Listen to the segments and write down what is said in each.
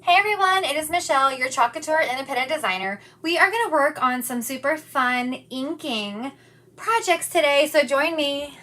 Hey everyone, it is Michelle, your Club Couture independent designer. We are going to work on some super fun inking projects today, so join me.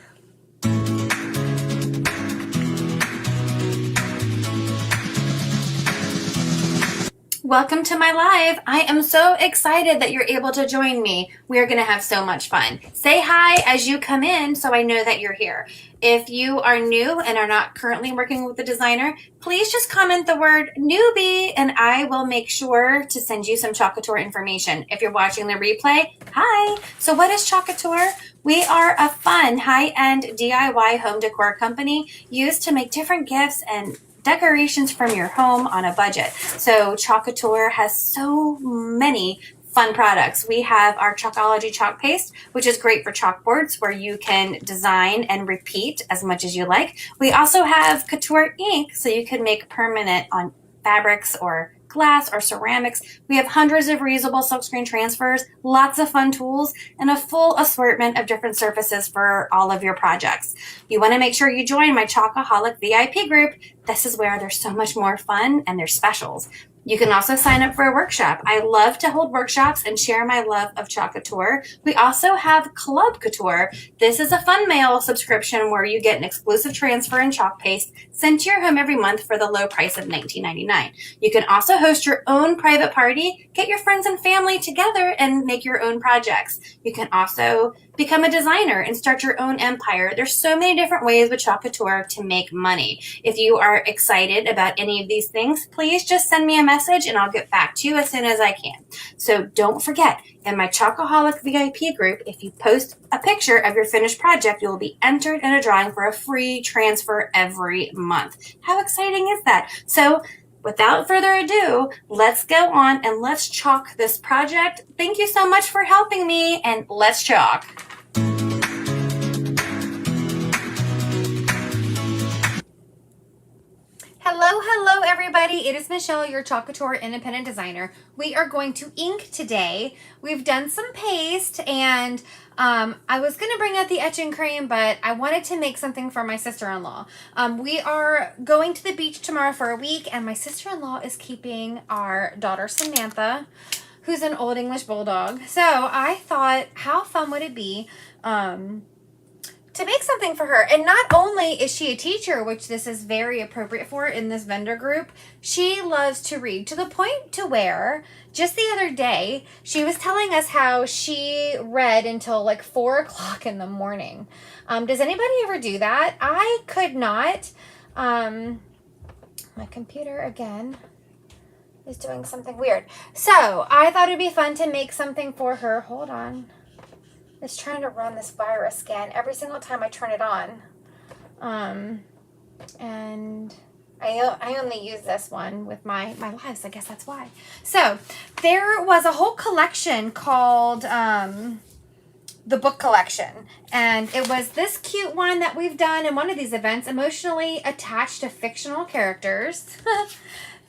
Welcome to my live. I am so excited that you're able to join me. We are going to have so much fun. Say hi as you come in so I know that you're here. If you are new and are not currently working with the designer, please just comment the word newbie and I will make sure to send you some Club Couture information. If you're watching the replay, hi. So what is Club Couture? We are a fun high-end DIY home decor company used to make different gifts and decorations from your home on a budget. So Club Couture has so many fun products. We have our Chalkology chalk paste, which is great for chalkboards where you can design and repeat as much as you like. We also have Couture ink, so you can make permanent on fabrics or glass or ceramics. We have hundreds of reusable silkscreen transfers, lots of fun tools, and a full assortment of different surfaces for all of your projects. You want to make sure you join my Chalkaholic VIP group. This is where there's so much more fun and there's specials. You can also sign up for a workshop. I love to hold workshops and share my love of Club Couture. We also have Club Couture. This is a fun mail subscription where you get an exclusive transfer and chalk paste sent to your home every month for the low price of $19.99. You can also host your own private party, get your friends and family together and make your own projects. You can also become a designer and start your own empire. There's so many different ways with Club Couture to make money. If you are excited about any of these things, please just send me a message and I'll get back to you as soon as I can. So don't forget, in my Chalkaholic VIP group, if you post a picture of your finished project, you will be entered in a drawing for a free transfer every month. How exciting is that? So without further ado, let's go on and let's chalk this project. Thank you so much for helping me, and let's chalk. Hello everybody. It is Michelle, your Club Couture independent designer. We are going to ink today. We've done some paste and I was going to bring out the etching cream, but I wanted to make something for my sister-in-law. We are going to the beach tomorrow for a week, and my sister-in-law is keeping our daughter Samantha, who's an Old English Bulldog. So I thought, how fun would it be to make something for her? And not only is she a teacher, which this is very appropriate for in this vendor group, she loves to read to the point to where just the other day she was telling us how she read until like 4 o'clock in the morning. Does anybody ever do that? I could not. My computer again is doing something weird. So I thought it'd be fun to make something for her. Hold on. It's trying to run this virus scan every single time I turn it on. And I only use this one with my lives. I guess that's why. So there was a whole collection called the book collection. And it was this cute one that we've done in one of these events, emotionally attached to fictional characters.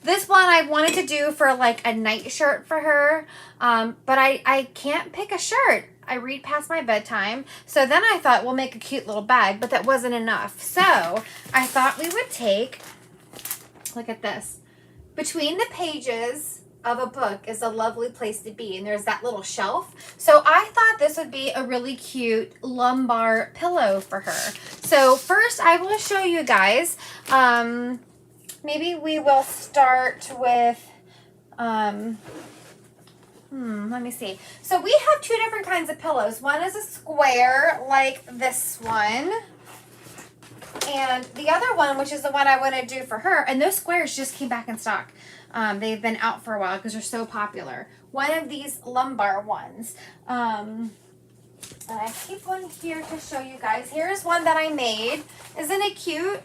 This one I wanted to do for like a night shirt for her, but I can't pick a shirt. I read past my bedtime. So then I thought we'll make a cute little bag, but that wasn't enough. So I thought we would take, look at this. Between the pages of a book is a lovely place to be, and there's that little shelf. So I thought this would be a really cute lumbar pillow for her. So first I will show you guys, maybe we will start with, let me see. So we have two different kinds of pillows. One is a square like this one. And the other one, which is the one I want to do for her, and those squares just came back in stock. They've been out for a while because they're so popular. One of these lumbar ones. And I keep one here to show you guys. Here's one that I made. Isn't it cute?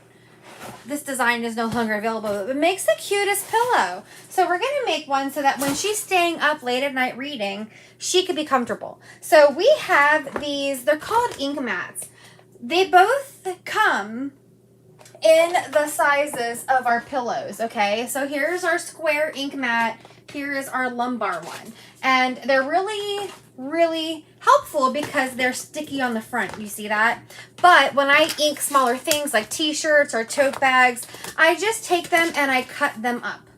This design is no longer available, but it makes the cutest pillow. So we're going to make one so that when she's staying up late at night reading, she could be comfortable. So we have these, they're called ink mats. They both come in the sizes of our pillows, okay? So here's our square ink mat. Here is our lumbar one. And they're really, really helpful because they're sticky on the front. You see that? But when I ink smaller things like t-shirts or tote bags, I just take them and I cut them up.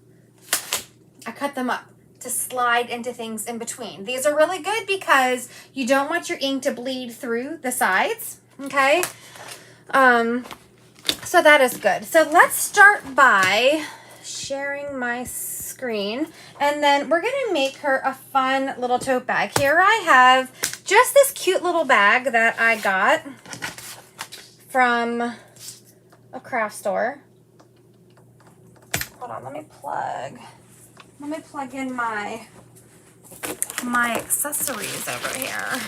I cut them up to slide into things in between. These are really good because you don't want your ink to bleed through the sides, okay? So that is good. So let's start by sharing my screen, and then we're gonna make her a fun little tote bag. Here I have just this cute little bag that I got from a craft store. Hold on, let me plug in my accessories over here.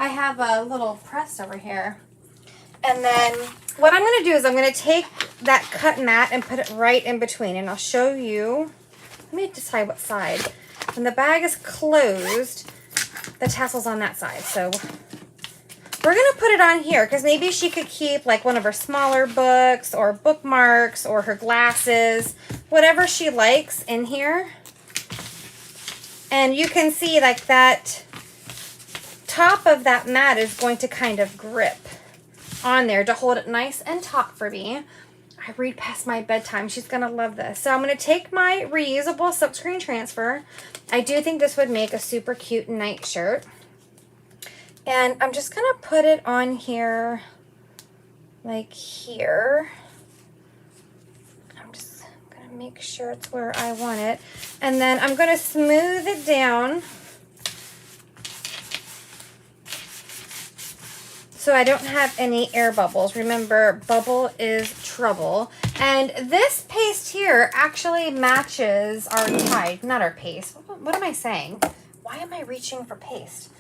I have a little press over here. And then what I'm going to do is I'm going to take that cut mat and put it right in between. And I'll show you. Let me decide what side. When the bag is closed, the tassel's on that side. So we're going to put it on here because maybe she could keep like one of her smaller books or bookmarks or her glasses, whatever she likes in here. And you can see like that top of that mat is going to kind of grip on there to hold it nice and taut for me. I read past my bedtime. She's going to love this. So I'm going to take my reusable silkscreen transfer. I do think this would make a super cute night shirt. And I'm just going to put it on here, like here. I'm just going to make sure it's where I want it. And then I'm going to smooth it down so I don't have any air bubbles. Remember, bubble is trouble. And this paste here actually matches our tie, not our paste. What am I saying? Why am I reaching for paste?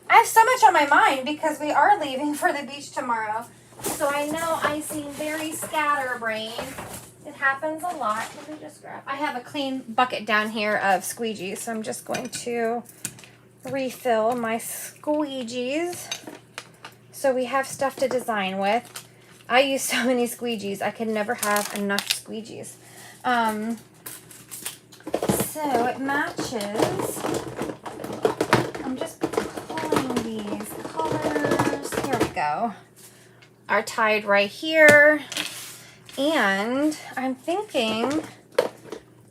I have so much on my mind because we are leaving for the beach tomorrow. So I know I seem very scatterbrained. It happens a lot. Let me just grab. I have a clean bucket down here of squeegees, so I'm just going to refill my squeegees. So we have stuff to design with. I use so many squeegees. I can never have enough squeegees. So it matches. I'm just pulling these colors. Here we go. Are tied right here. And I'm thinking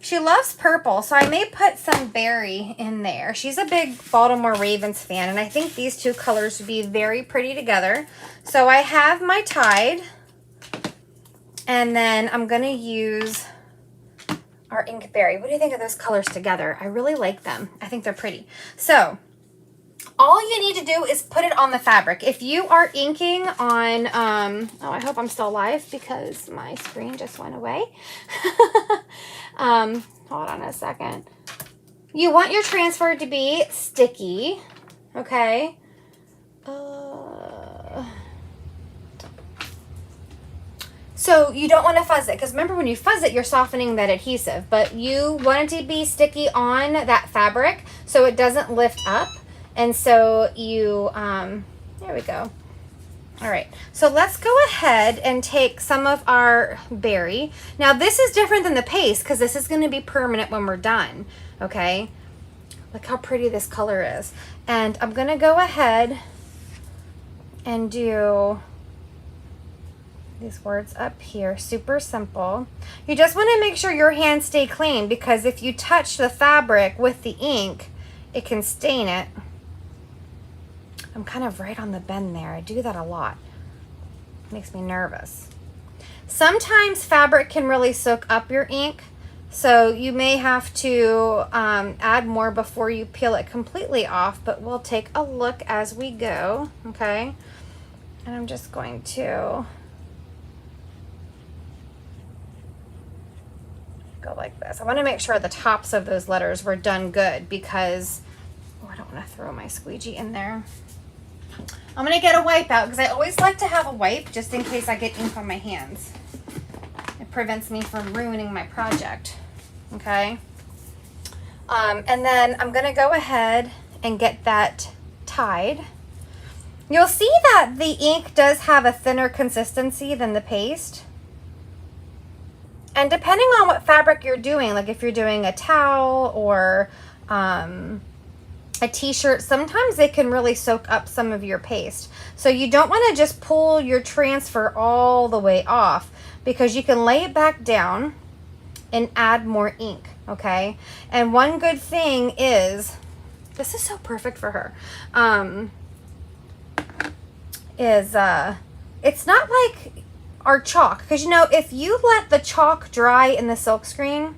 she loves purple, so I may put some berry in there. She's a big Baltimore Ravens fan, and I think these two colors would be very pretty together. So I have my tide, and then I'm going to use our Inkberry. What do you think of those colors together? I really like them. I think they're pretty. So all you need to do is put it on the fabric. If you are inking on, oh, I hope I'm still alive because my screen just went away. Hold on a second. You want your transfer to be sticky, okay? So you don't want to fuzz it, because remember when you fuzz it, you're softening that adhesive, but you want it to be sticky on that fabric so it doesn't lift up. And so you, there we go. All right, so let's go ahead and take some of our berry. Now this is different than the paste because this is going to be permanent when we're done, okay? Look how pretty this color is. And I'm going to go ahead and do these words up here, super simple. You just want to make sure your hands stay clean because if you touch the fabric with the ink, it can stain it. I'm kind of right on the bend there. I do that a lot. It makes me nervous. Sometimes fabric can really soak up your ink, so you may have to add more before you peel it completely off, but we'll take a look as we go, okay? And I'm just going to go like this. I want to make sure the tops of those letters were done good because, oh, I don't want to throw my squeegee in there. I'm going to get a wipe out because I always like to have a wipe just in case I get ink on my hands. It prevents me from ruining my project, okay? And then I'm going to go ahead and get that tied. You'll see that the ink does have a thinner consistency than the paste. And depending on what fabric you're doing, like if you're doing a towel or a t-shirt, sometimes they can really soak up some of your paste. So you don't want to just pull your transfer all the way off, because you can lay it back down and add more ink, okay? And one good thing is, this is so perfect for her, it's not like our chalk, because you know, if you let the chalk dry in the silk screen,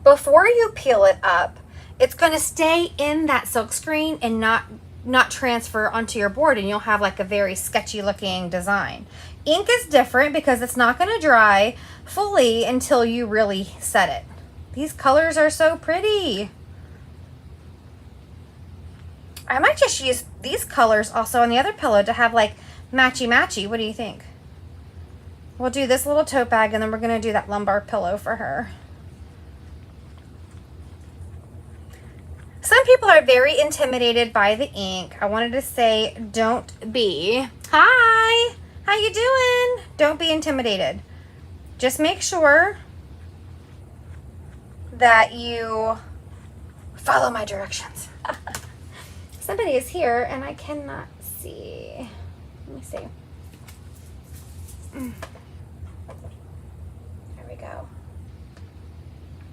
before you peel it up, it's going to stay in that silk screen and not transfer onto your board, and you'll have like a very sketchy looking design. Ink is different because it's not going to dry fully until you really set it. These colors are so pretty. I might just use these colors also on the other pillow to have like matchy-matchy. What do you think? We'll do this little tote bag, and then we're going to do that lumbar pillow for her. Some people are very intimidated by the ink. I wanted to say, don't be. Hi, how you doing? Don't be intimidated. Just make sure that you follow my directions. Somebody is here and I cannot see. Let me see. There we go.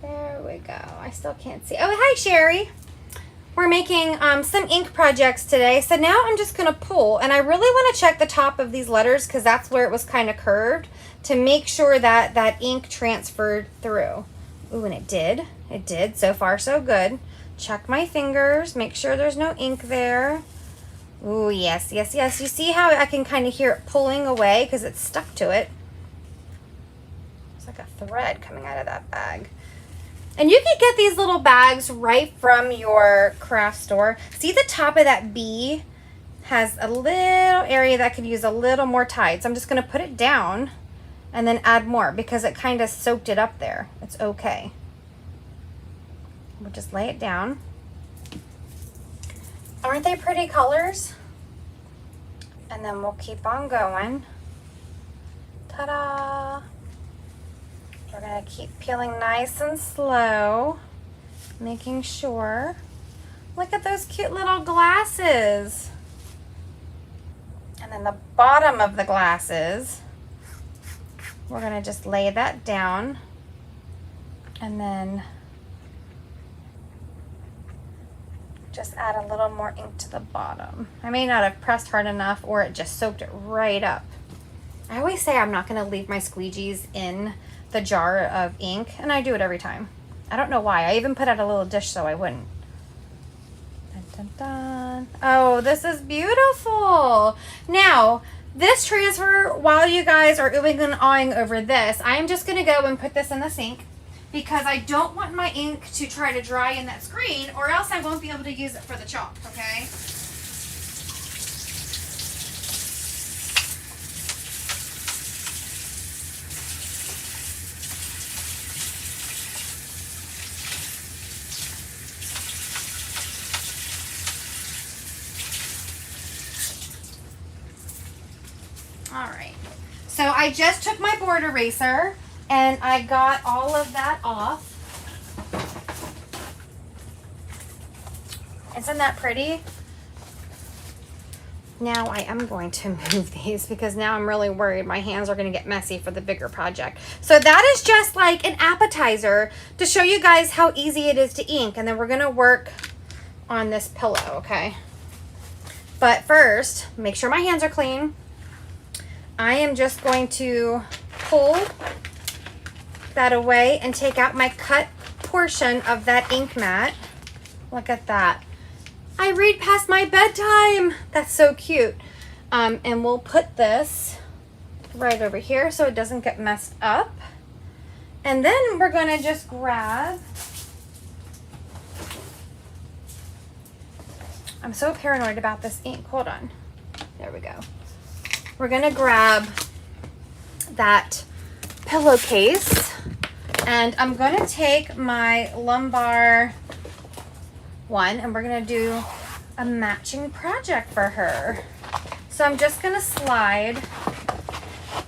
There we go. I still can't see. Oh, hi, Sherry. We're making some ink projects today. So now I'm just going to pull, and I really want to check the top of these letters because that's where it was kind of curved, to make sure that that ink transferred through. Ooh, and it did. It did. So far, so good. Check my fingers. Make sure there's no ink there. Ooh, yes, yes, yes. You see how I can kind of hear it pulling away because it's stuck to it. It's like a thread coming out of that bag. And you can get these little bags right from your craft store. See, the top of that B has a little area that could use a little more tide. So I'm just going to put it down and then add more because it kind of soaked it up there. It's okay. We'll just lay it down. Aren't they pretty colors? And then we'll keep on going. Ta-da! We're going to keep peeling nice and slow, making sure. Look at those cute little glasses. And then the bottom of the glasses, we're going to just lay that down and then just add a little more ink to the bottom. I may not have pressed hard enough, or it just soaked it right up. I always say I'm not going to leave my squeegees in the jar of ink, and I do it every time. I don't know why. I even put out a little dish so I wouldn't. Dun, dun, dun. Oh, this is beautiful. Now, this transfer, while you guys are oohing and awing over this, I'm just going to go and put this in the sink because I don't want my ink to try to dry in that screen, or else I won't be able to use it for the chalk, okay? All right, so I just took my board eraser and I got all of that off. Isn't that pretty? Now I am going to move these because now I'm really worried my hands are going to get messy for the bigger project. So that is just like an appetizer to show you guys how easy it is to ink, and then we're going to work on this pillow, okay? But first, make sure my hands are clean. I am just going to pull that away and take out my cut portion of that ink mat. Look at that. I read past my bedtime. That's so cute. And we'll put this right over here so it doesn't get messed up. And then we're going to just grab, I'm so paranoid about this ink. Hold on. There we go. We're going to grab that pillowcase, and I'm going to take my lumbar one, and we're going to do a matching project for her. So I'm just going to slide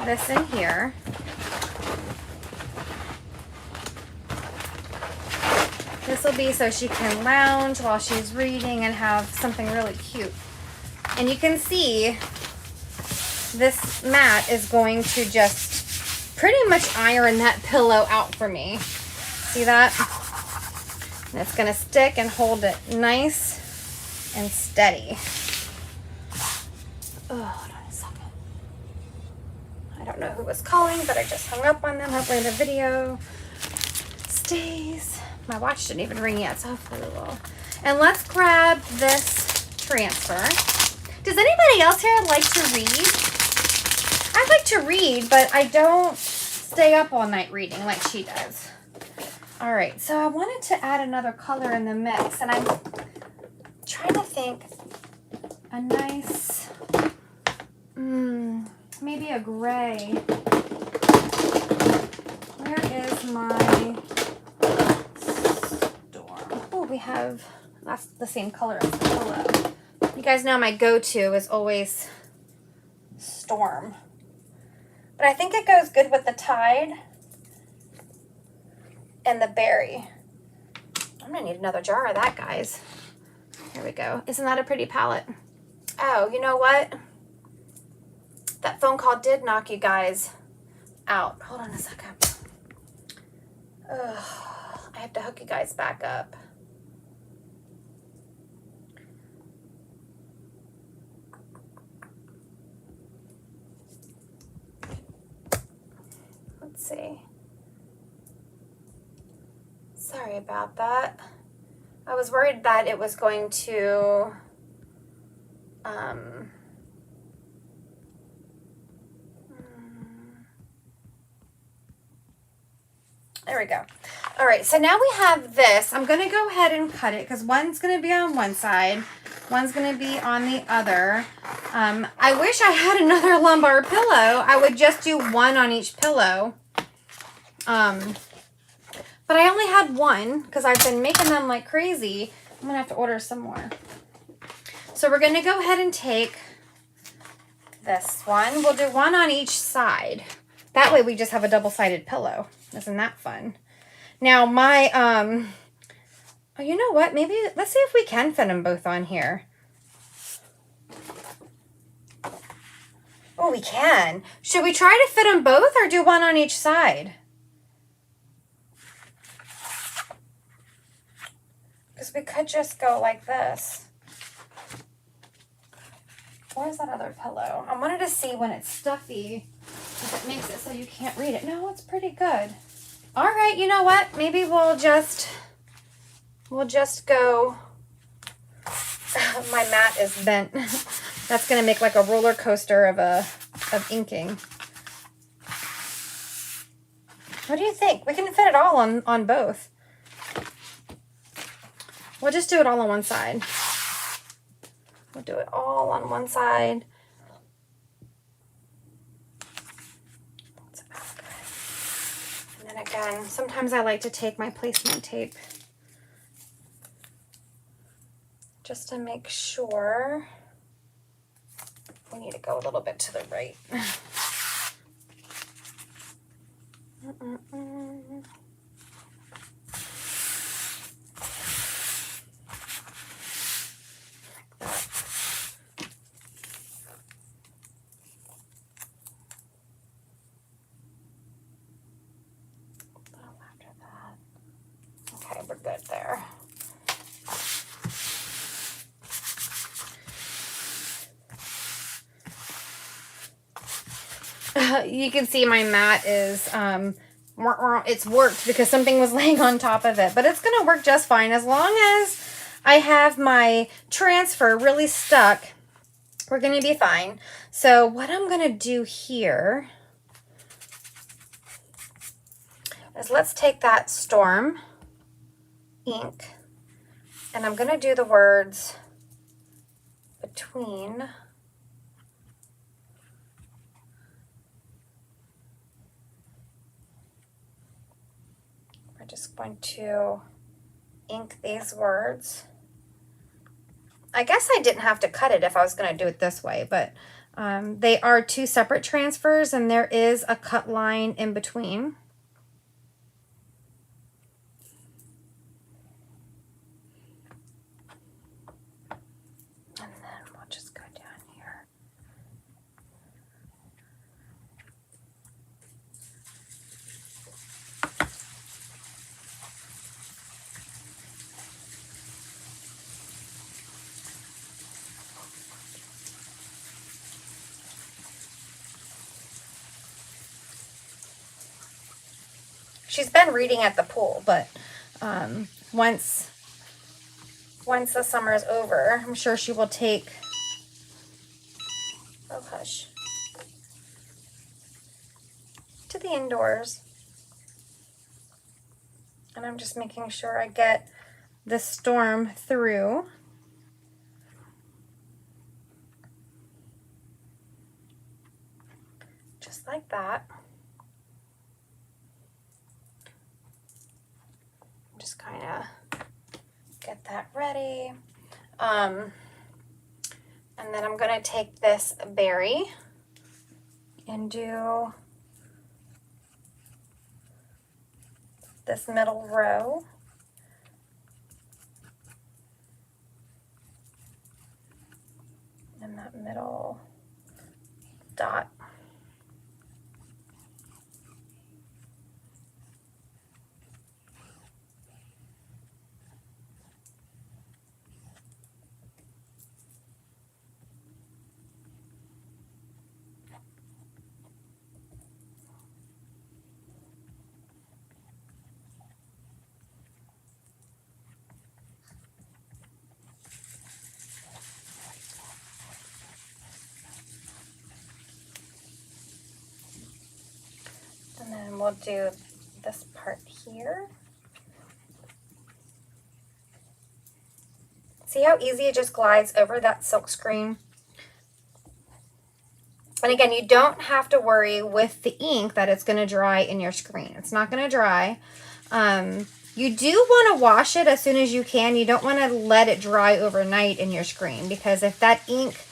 this in here. This will be so she can lounge while she's reading and have something really cute. And you can see this mat is going to just pretty much iron that pillow out for me. See that? And it's going to stick and hold it nice and steady. Oh, hold on a second. I don't know who was calling, but I just hung up on them. Hopefully the video stays. My watch didn't even ring yet, so hopefully it will. And let's grab this transfer. Does anybody else here like to read? I like to read, but I don't stay up all night reading like she does. All right, so I wanted to add another color in the mix, and I'm trying to think a nice, maybe a gray. Where is my Storm? Oh, we have, that's the same color as the pillow. You guys know my go-to is always Storm. But I think it goes good with the Tide and the Berry. I'm gonna need another jar of that, guys. Here we go. Isn't that a pretty palette? Oh, you know what? That phone call did knock you guys out. Hold on a second. Ugh, I have to hook you guys back up. Let's see. Sorry about that. I was worried that it was going to there we go. All right, so now we have this. I'm going to go ahead and cut it because one's going to be on one side, one's going to be on the other. I wish I had another lumbar pillow. I would just do one on each pillow. But I only had one because I've been making them like crazy. I'm going to have to order some more. So we're going to go ahead and take this one. We'll do one on each side. That way we just have a double-sided pillow. Isn't that fun? Now my, oh, you know what? Maybe, let's see if we can fit them both on here. Oh, we can. Should we try to fit them both or do one on each side? Because we could just go like this. Where's that other pillow? I wanted to see when it's stuffy if it makes it so you can't read it. No, it's pretty good. All right, you know what? Maybe we'll just go. My mat is bent. That's gonna make like a roller coaster of inking. What do you think? We can fit it all on both. We'll just do it all on one side. We'll do it all on one side. And then again, sometimes I like to take my placement tape just to make sure. We need to go a little bit to the right. We're good there. You can see my mat is, it's worked because something was laying on top of it, but it's going to work just fine as long as I have my transfer really stuck. We're going to be fine. So what I'm going to do here is let's take that Storm ink and I'm going to do the words between we're just going to ink these words. I guess I didn't have to cut it if I was going to do it this way, but they are two separate transfers and there is a cut line in between. She's been reading at the pool, but once the summer is over, I'm sure she will take, oh hush, to the indoors. And I'm just making sure I get this storm through. Just like that. Just kind of get that ready. And then I'm going to take this berry and do this middle row. And that middle dot. And then we'll do this part here. See how easy it just glides over that silk screen? And again, you don't have to worry with the ink that it's going to dry in your screen. It's not going to dry. You do want to wash it as soon as you can. You don't want to let it dry overnight in your screen, because if that ink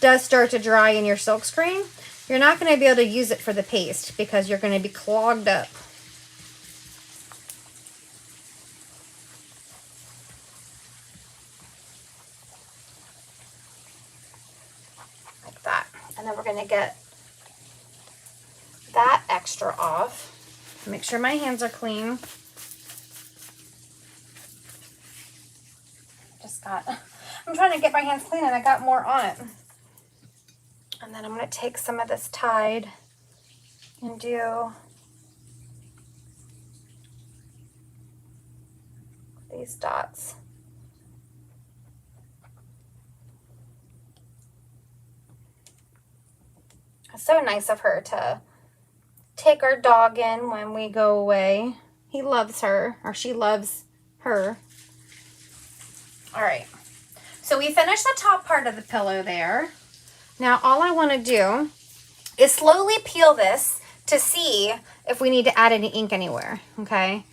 does start to dry in your silk screen, you're not going to be able to use it for the paste because you're going to be clogged up. Like that. And then we're going to get that extra off. Make sure my hands are clean. I'm trying to get my hands clean and I got more on it. And then I'm going to take some of this Tide and do these dots. It's so nice of her to take our dog in when we go away. He loves her, or she loves her. All right, so we finished the top part of the pillow there. Now all I want to do is slowly peel this to see if we need to add any ink anywhere, okay?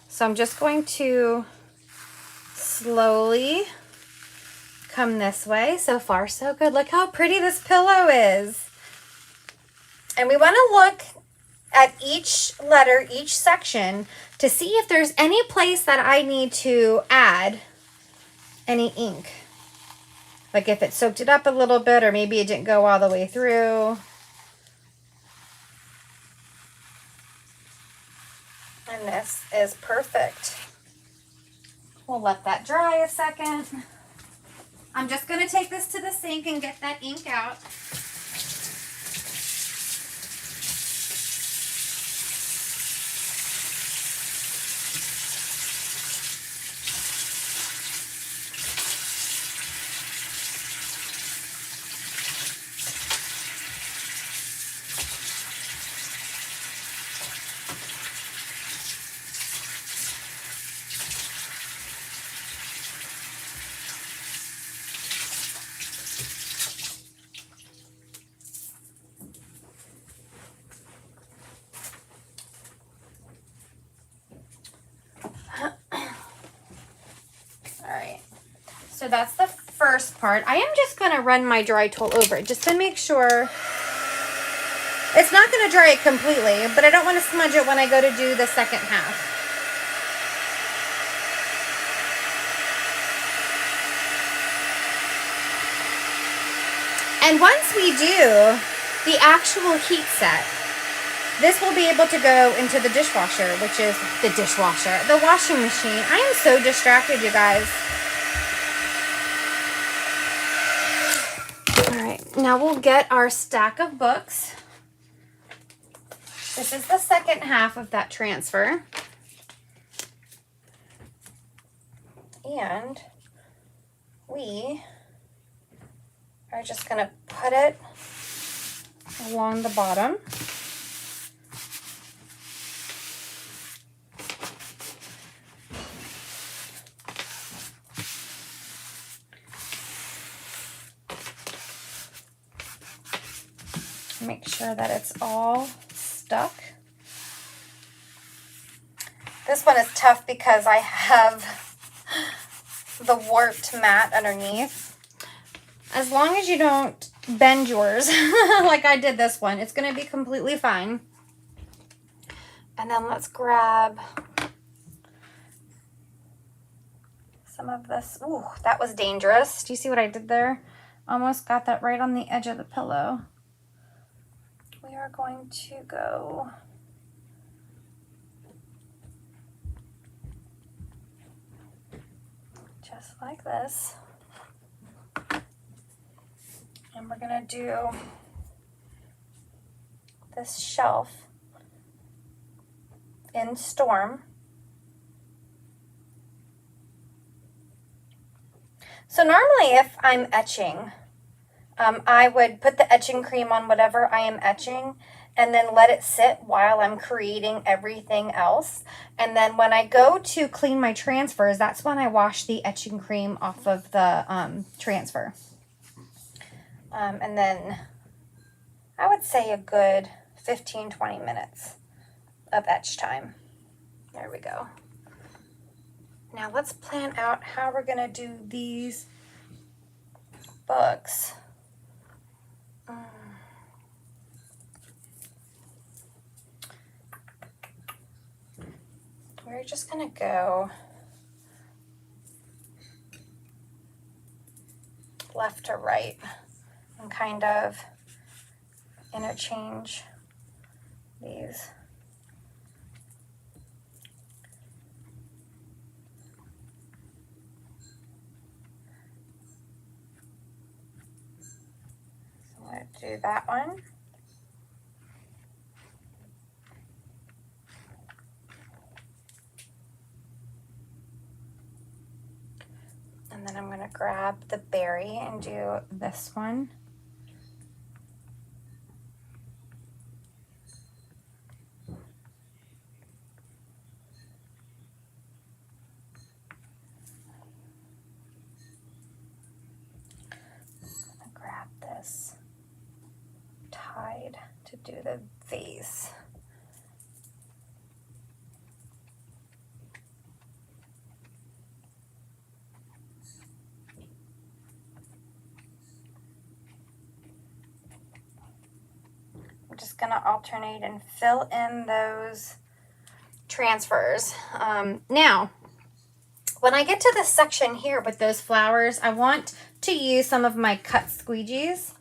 So I'm just going to slowly come this way. So far, so good. Look how pretty this pillow is. And we want to look at each letter, each section, to see if there's any place that I need to add any ink. Like if it soaked it up a little bit, or maybe it didn't go all the way through. And this is perfect. We'll let that dry a second. I'm just going to take this to the sink and get that ink out. So that's the first part. I am just going to run my dry tool over it just to make sure. It's not going to dry it completely, but I don't want to smudge it when I go to do the second half. And once we do the actual heat set, this will be able to go into the dishwasher, which is the washing machine. I am so distracted, you guys. Now we'll get our stack of books. This is the second half of that transfer. And we are just going to put it along the bottom. Make sure that it's all stuck. This one is tough because I have the warped mat underneath. As long as you don't bend yours like I did this one, it's going to be completely fine. And then let's grab some of this. Ooh, that was dangerous. Do you see what I did there? Almost got that right on the edge of the pillow. We are going to go just like this. And we're going to do this shelf in Storm. So normally if I'm etching, I would put the etching cream on whatever I am etching and then let it sit while I'm creating everything else. And then when I go to clean my transfers, that's when I wash the etching cream off of the transfer. And then I would say a good 15-20 minutes of etch time. There we go. Now let's plan out how we're going to do these books. We're just going to go left to right and kind of interchange these. So I'm going to do that one. And then I'm going to grab the berry and do this one. I'm going to grab this tide to do the vase. Just going to alternate and fill in those transfers. Now, when I get to this section here with those flowers, I want to use some of my cut squeegees.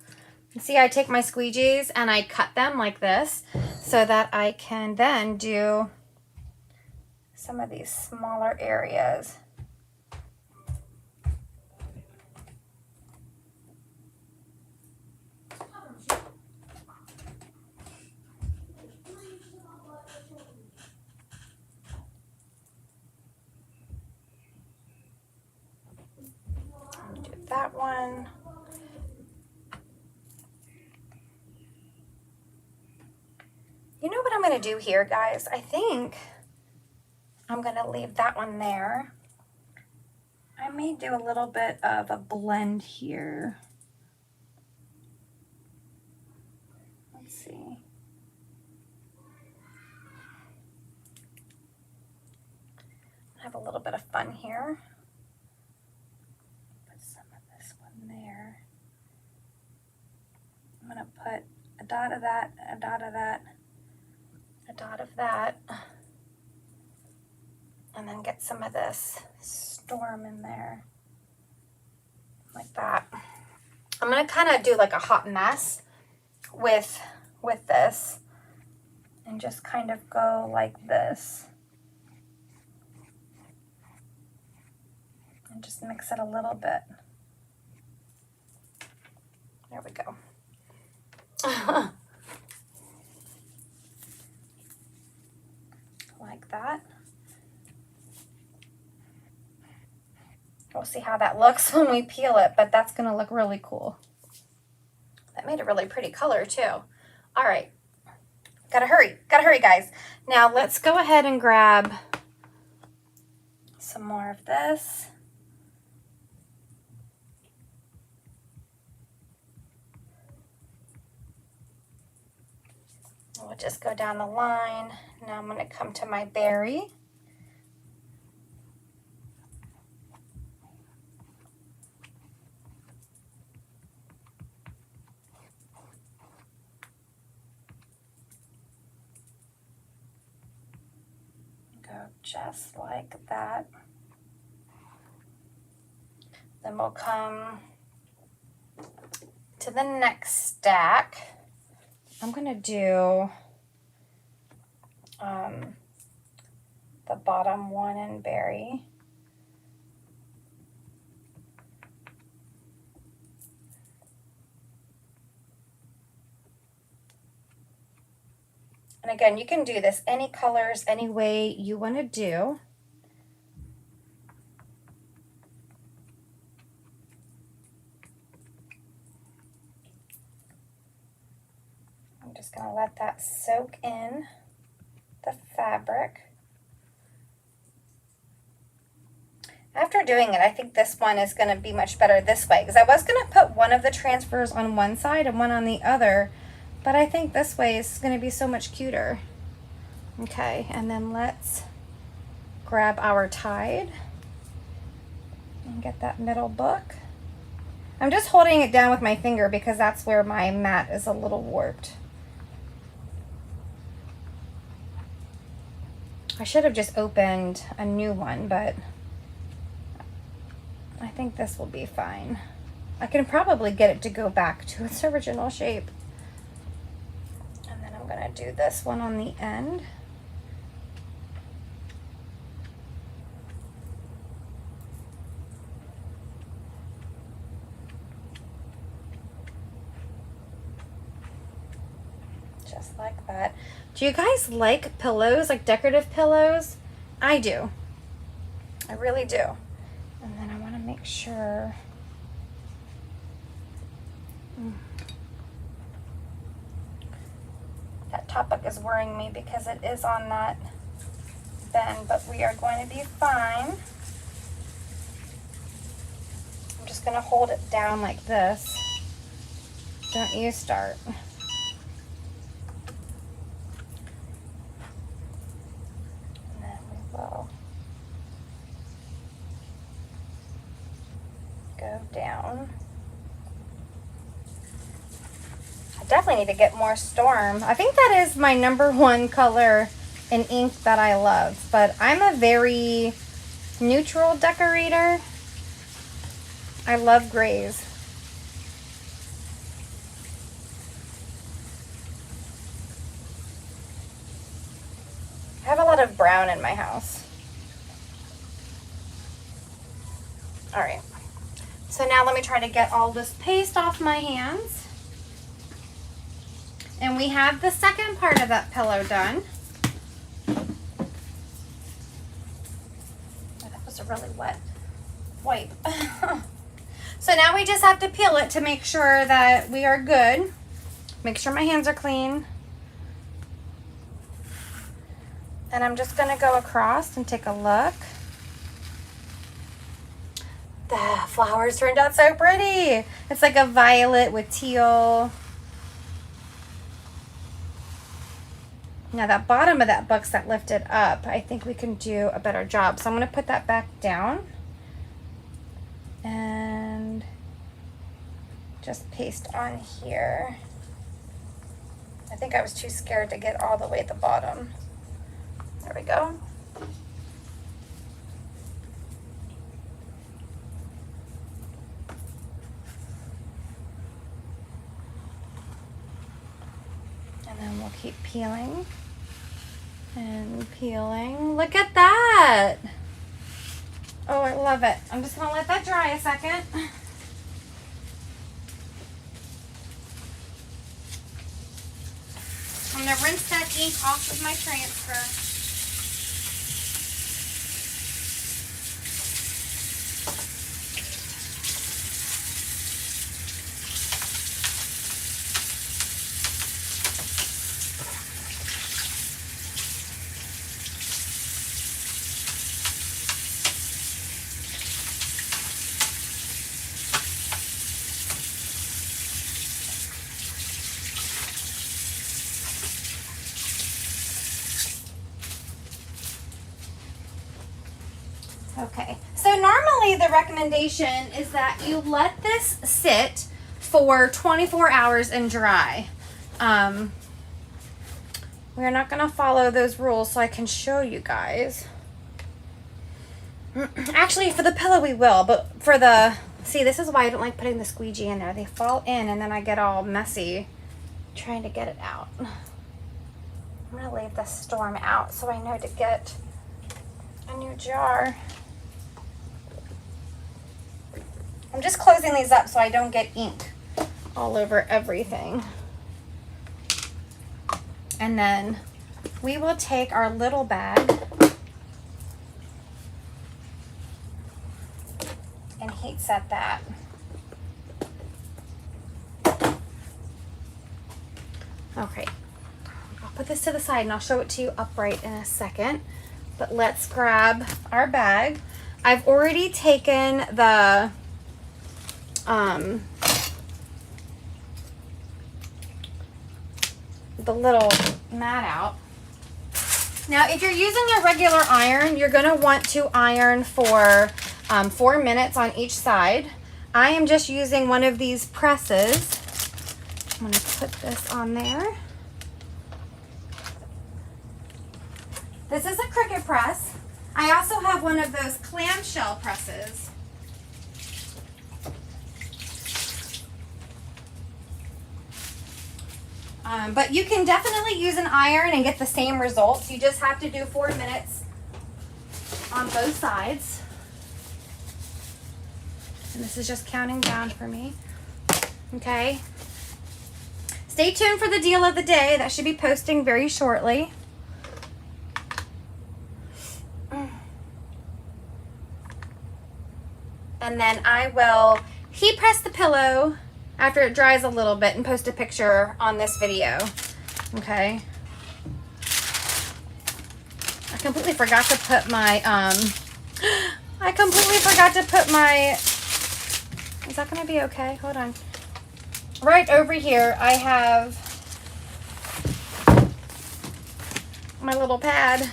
You see, I take my squeegees and I cut them like this so that I can then do some of these smaller areas. That one. You know what I'm going to do here, guys? I think I'm going to leave that one there. I may do a little bit of a blend here. Let's see. Have a little bit of fun here. There. I'm going to put a dot of that, a dot of that, a dot of that, and then get some of this Storm in there, like that. I'm going to kind of do like a hot mess with this, and just kind of go like this, and just mix it a little bit. There we go. see how that looks when we peel it, but that's going to look really cool. That made a really pretty color too. All right, gotta hurry, guys. Now let's go ahead and grab some more of this. We'll just go down the line. Now I'm going to come to my berry. Go just like that. Then we'll come to the next stack. I'm going to do the bottom one in berry. And again, you can do this any colors, any way you want to do. I'm just going to let that soak in the fabric. After doing it, I think this one is going to be much better this way, because I was going to put one of the transfers on one side and one on the other, but I think this way is going to be so much cuter. Okay, and then let's grab our tide and get that middle book. I'm just holding it down with my finger because that's where my mat is a little warped. I should have just opened a new one, but I think this will be fine. I can probably get it to go back to its original shape. And then I'm going to do this one on the end. Just like that. Do you guys like pillows, like decorative pillows? I do. I really do. And then I want to make sure. That top book is worrying me because it is on that bend, but we are going to be fine. I'm just going to hold it down like this. Don't you start. And then we will go down. I definitely need to get more Storm. I think that is my #1 color in ink that I love, but I'm a very neutral decorator. I love grays. I have a lot of brown in my house. All right. So now let me try to get all this paste off my hands. And we have the second part of that pillow done. Oh, that was a really wet wipe. So now we just have to peel it to make sure that we are good. Make sure my hands are clean. And I'm just going to go across and take a look. The flowers turned out so pretty. It's like a violet with teal. Now that bottom of that book's that lifted up, I think we can do a better job. So I'm going to put that back down and just paste on here. I think I was too scared to get all the way at the bottom. There we go. And then we'll keep peeling and peeling. Look at that. Oh, I love it. I'm just gonna let that dry a second. I'm gonna rinse that ink off of my transfer. Okay, so normally the recommendation is that you let this sit for 24 hours and dry. We're not going to follow those rules so I can show you guys. Actually, for the pillow we will, but for the... See, this is why I don't like putting the squeegee in there. They fall in and then I get all messy trying to get it out. I'm going to leave the storm out so I know to get a new jar. I'm just closing these up so I don't get ink all over everything. And then we will take our little bag and heat set that. Okay, I'll put this to the side and I'll show it to you upright in a second. But let's grab our bag. I've already taken the little mat out. Now, if you're using a regular iron, you're going to want to iron for 4 minutes on each side. I am just using one of these presses. I'm going to put this on there. This is a Cricut press. I also have one of those clamshell presses. But you can definitely use an iron and get the same results. You just have to do 4 minutes on both sides. And this is just counting down for me. Okay. Stay tuned for the deal of the day. That should be posting very shortly. And then I will heat press the pillow after it dries a little bit and post a picture on this video. Okay. I completely forgot to put my, is that going to be okay? Hold on. Right over here, I have my little pad,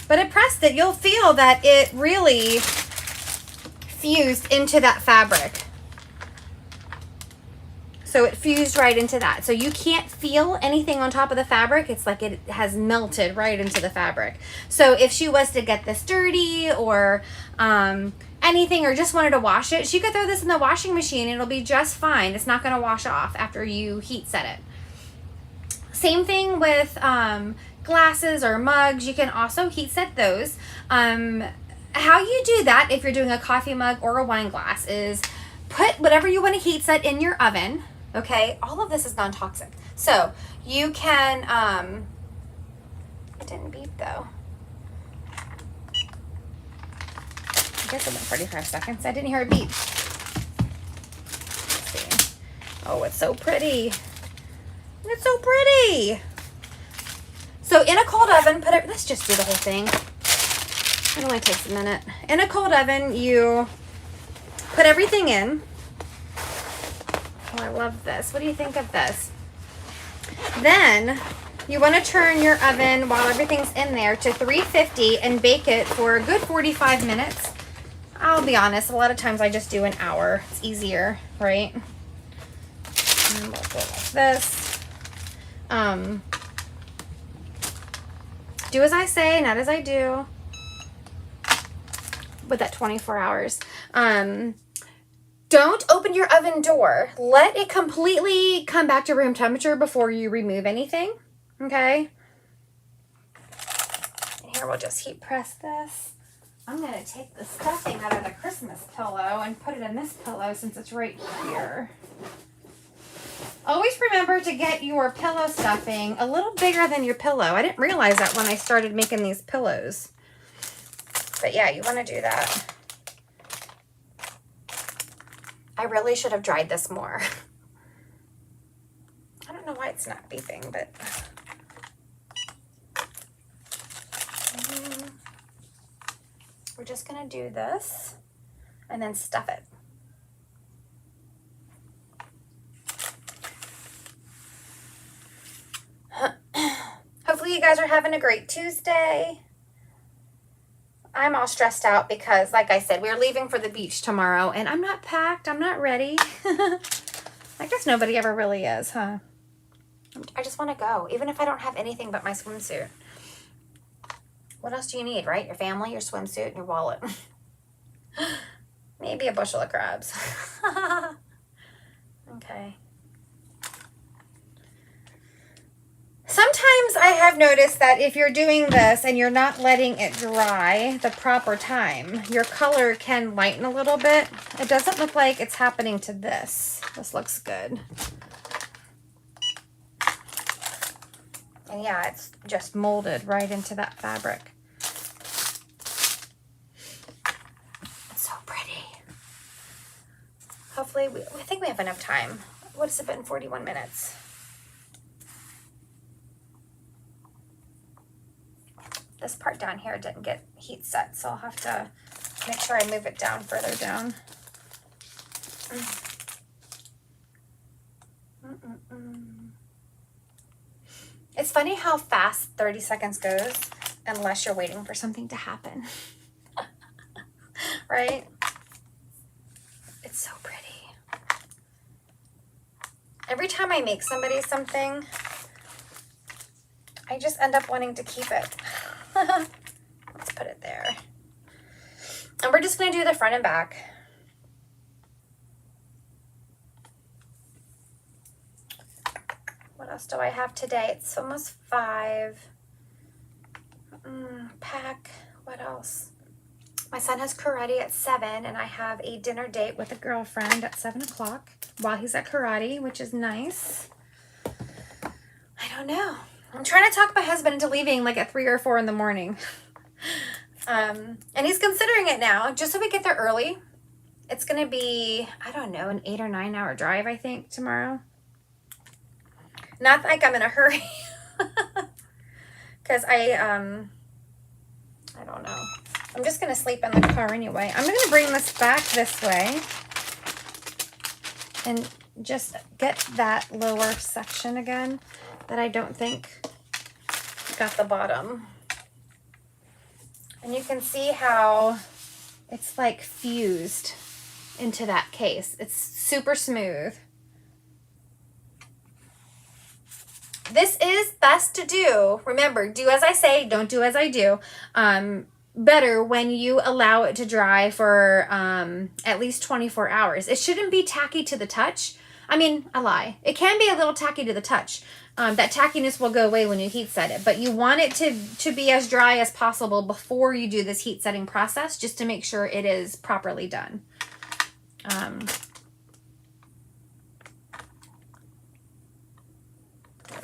but it pressed it. You'll feel that it really fused into that fabric. So it fused right into that. So you can't feel anything on top of the fabric. It's like it has melted right into the fabric. So if she was to get this dirty or anything, or just wanted to wash it, she could throw this in the washing machine and it'll be just fine. It's not going to wash off after you heat set it. Same thing with glasses or mugs. You can also heat set those. How you do that if you're doing a coffee mug or a wine glass is put whatever you want to heat set in your oven. Okay, all of this is non-toxic. So you can, it didn't beep though. I guess it went 45 seconds. I didn't hear it beep. Let's see. Oh, it's so pretty. It's so pretty. So in a cold oven, put it, let's just do the whole thing. It only takes a minute. In a cold oven, you put everything in. Oh, I love this. What do you think of this? Then you want to turn your oven while everything's in there to 350 and bake it for a good 45 minutes. I'll be honest, a lot of times I just do an hour. It's easier, right? And we'll go like this. Do as I say, not as I do. With that 24 hours. Don't open your oven door. Let it completely come back to room temperature before you remove anything. Okay? And here we'll just heat press this. I'm going to take the stuffing out of the Christmas pillow and put it in this pillow since it's right here. Always remember to get your pillow stuffing a little bigger than your pillow. I didn't realize that when I started making these pillows. But yeah, you want to do that. I really should have dried this more. I don't know why it's not beeping, but... We're just going to do this and then stuff it. Hopefully you guys are having a great Tuesday. I'm all stressed out because, like I said, we're leaving for the beach tomorrow, and I'm not packed. I'm not ready. I guess nobody ever really is, huh? I just want to go, even if I don't have anything but my swimsuit. What else do you need, right? Your family, your swimsuit, and your wallet. Maybe a bushel of crabs. Okay. Sometimes I have noticed that if you're doing this and you're not letting it dry the proper time, your color can lighten a little bit. It doesn't look like it's happening to this. This looks good. And yeah, it's just molded right into that fabric. It's so pretty. Hopefully, I think we have enough time. What has it been? 41 minutes. This part down here didn't get heat set, so I'll have to make sure I move it down further down. It's funny how fast 30 seconds goes unless you're waiting for something to happen. Right? It's so pretty. Every time I make somebody something, I just end up wanting to keep it. Let's put it there. And we're just going to do the front and back. What else do I have today? It's almost 5. Pack. What else? My son has karate at 7, and I have a dinner date with a girlfriend at 7 o'clock while he's at karate, which is nice. I don't know. I'm trying to talk my husband into leaving like at 3 or 4 in the morning. And he's considering it now, just so we get there early. It's going to be, I don't know, an 8 or 9 hour drive, I think, tomorrow. Not like I'm in a hurry. Because I don't know. I'm just going to sleep in the car anyway. I'm going to bring this back this way and just get that lower section again that I don't think got the bottom. And you can see how it's like fused into that case. It's super smooth. This is best to do. Remember, do as I say, don't do as I do. Better when you allow it to dry for at least 24 hours. It shouldn't be tacky to the touch. I mean, I lie. It can be a little tacky to the touch. That tackiness will go away when you heat set it, but you want it to be as dry as possible before you do this heat setting process, just to make sure it is properly done. There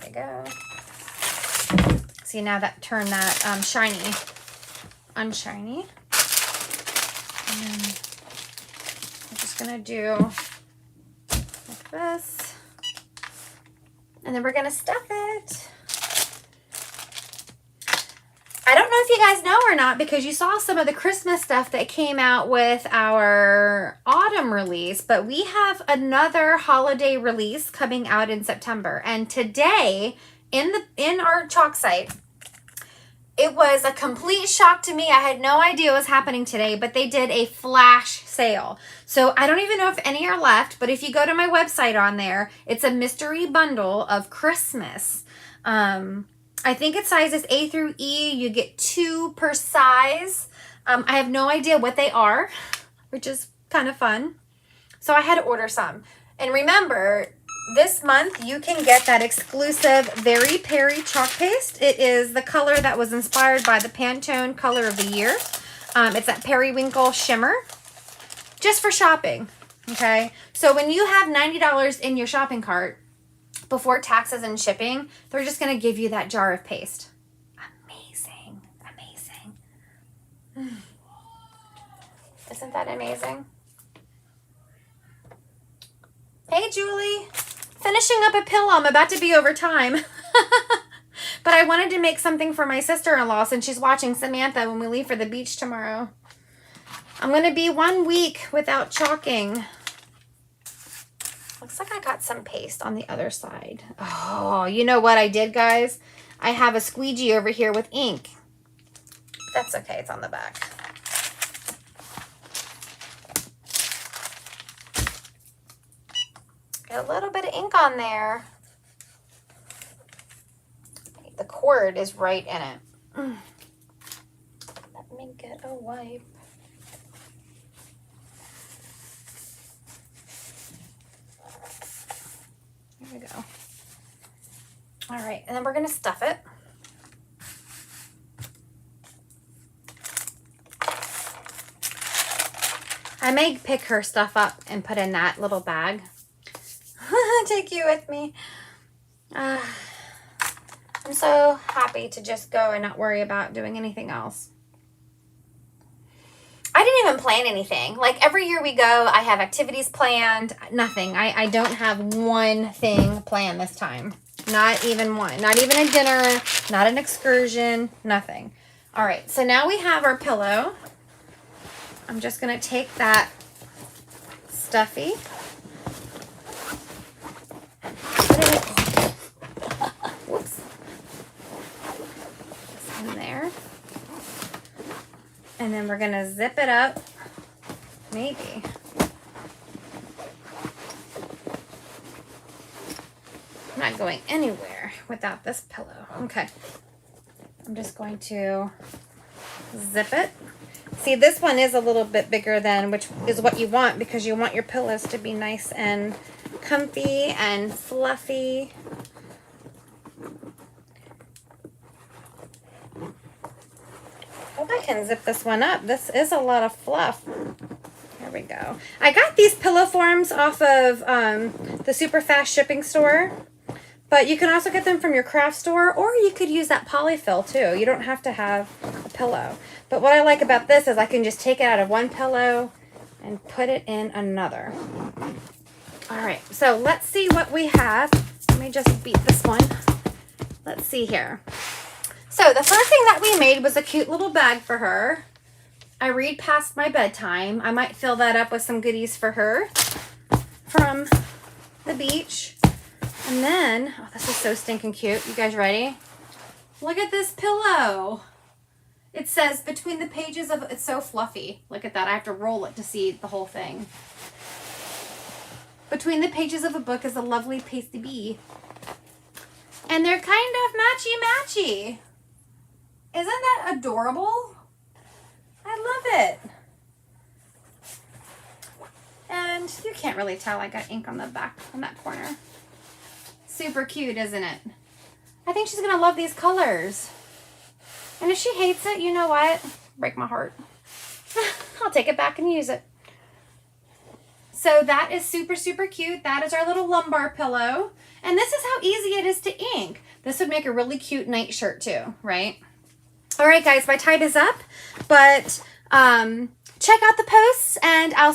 we go. See, now that turned that shiny, unshiny. And then I'm just gonna do like this. And then we're going to stuff it. I don't know if you guys know or not, because you saw some of the Christmas stuff that came out with our autumn release, but we have another holiday release coming out in September. And today in our chalk site, it was a complete shock to me. I had no idea what was happening today, but they did a flash sale. So I don't even know if any are left, but if you go to my website on there, it's a mystery bundle of Christmas. I think it's sizes A through E. You get 2 per size. I have no idea what they are, which is kind of fun. So I had to order some. And remember, this month you can get that exclusive Very Perry chalk paste. It is the color that was inspired by the Pantone color of the year. It's that periwinkle shimmer, just for shopping. Okay, so when you have $90 in your shopping cart before taxes and shipping, they're just going to give you that jar of paste. Amazing, amazing. Isn't that amazing? Hey, Julie. Finishing up a pillow. I'm about to be over time. But I wanted to make something for my sister-in-law since she's watching Samantha when we leave for the beach tomorrow. I'm going to be 1 week without chalking. Looks like I got some paste on the other side. Oh, you know what I did, guys? I have a squeegee over here with ink. That's okay. It's on the back. Get a little bit of ink on there. The cord is right in it. Let me get a wipe. There we go. All right, and then we're gonna stuff it. I may pick her stuff up and put in that little bag. Take you with me. I'm so happy to just go and not worry about doing anything else. I didn't even plan anything. Like every year we go, I have activities planned. Nothing. I don't have one thing planned this time. Not even one. Not even a dinner. Not an excursion. Nothing. All right. So now we have our pillow. I'm just going to take that stuffy. Put it whoops. This in there. And then we're going to zip it up. Maybe. I'm not going anywhere without this pillow. Okay. I'm just going to zip it. See, this one is a little bit bigger than, which is what you want because you want your pillows to be nice and comfy and fluffy. Hope I can zip this one up. This is a lot of fluff. There we go. I got these pillow forms off of the super fast shipping store. But you can also get them from your craft store, or you could use that polyfill too. You don't have to have a pillow. But what I like about this is I can just take it out of one pillow and put it in another. All right, so let's see what we have. Let me just beat this one. Let's see here. So the first thing that we made was a cute little bag for her. I read past my bedtime. I might fill that up with some goodies for her from the beach. And then, oh, this is so stinking cute. You guys ready? Look at this pillow. It says between the pages of, it's so fluffy. Look at that. I have to roll it to see the whole thing. Between the pages of a book is a lovely pasty bee. And they're kind of matchy-matchy. Isn't that adorable? I love it. And you can't really tell I got ink on the back, on that corner. Super cute, isn't it? I think she's going to love these colors. And if she hates it, you know what? Break my heart. I'll take it back and use it. So that is super, super cute. That is our little lumbar pillow. And this is how easy it is to ink. This would make a really cute night shirt too, right? All right, guys, my time is up. But check out the posts, and I'll